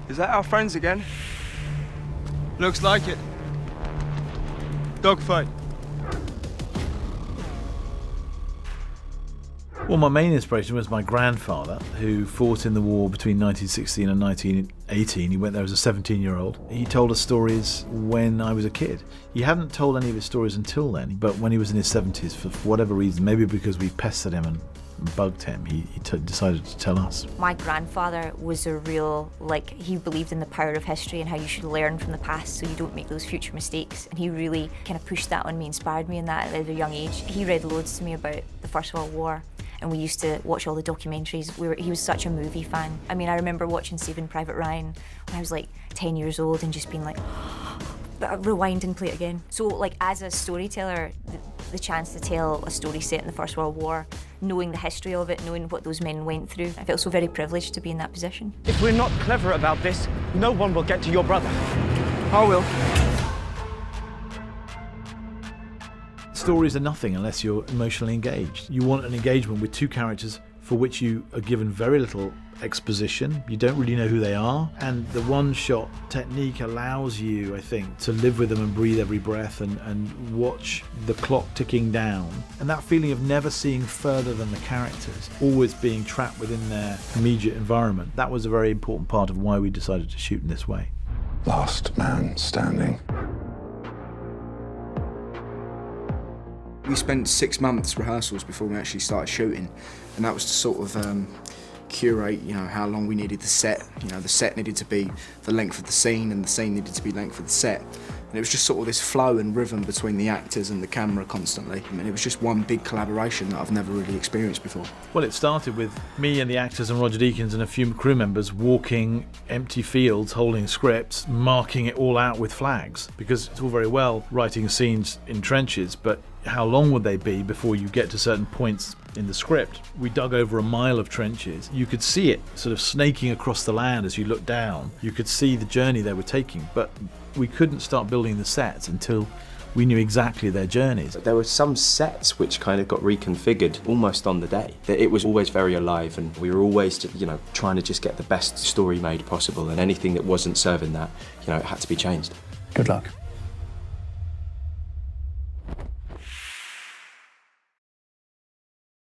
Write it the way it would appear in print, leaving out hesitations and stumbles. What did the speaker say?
Is that our friends again? Looks like it. Dogfight. Well, my main inspiration was my grandfather, who fought in the war between 1916 and 1918. He went there as a 17-year-old. He told us stories when I was a kid. He hadn't told any of his stories until then, but when he was in his 70s, for whatever reason, maybe because we pestered him and bugged him, he decided to tell us. My grandfather was a real, he believed in the power of history and how you should learn from the past so you don't make those future mistakes. And he really kind of pushed that on me, inspired me in that at a young age. He read loads to me about the First World War, and we used to watch all the documentaries. He was such a movie fan. I mean, I remember watching Saving Private Ryan when I was 10 years old and just being like, rewind and play it again. So as a storyteller, the chance to tell a story set in the First World War, knowing the history of it, knowing what those men went through, I felt so very privileged to be in that position. If we're not clever about this, no one will get to your brother. I will. Stories are nothing unless you're emotionally engaged. You want an engagement with two characters for which you are given very little exposition. You don't really know who they are, and the one-shot technique allows you, I think, to live with them and breathe every breath and watch the clock ticking down. And that feeling of never seeing further than the characters, always being trapped within their immediate environment, that was a very important part of why we decided to shoot in this way. Last man standing. We spent 6 months rehearsals before we actually started shooting, and that was to sort of curate, how long we needed the set. The set needed to be the length of the scene, and the scene needed to be the length of the set. And it was just sort of this flow and rhythm between the actors and the camera constantly. I mean, it was just one big collaboration that I've never really experienced before. Well, it started with me and the actors and Roger Deakins and a few crew members walking empty fields, holding scripts, marking it all out with flags. Because it's all very well writing scenes in trenches, but how long would they be before you get to certain points in the script? We dug over a mile of trenches. You could see it sort of snaking across the land as you looked down. You could see the journey they were taking, but we couldn't start building the sets until we knew exactly their journeys. There were some sets which kind of got reconfigured almost on the day. It was always very alive, and we were always, trying to just get the best story made possible, and anything that wasn't serving that, it had to be changed. Good luck.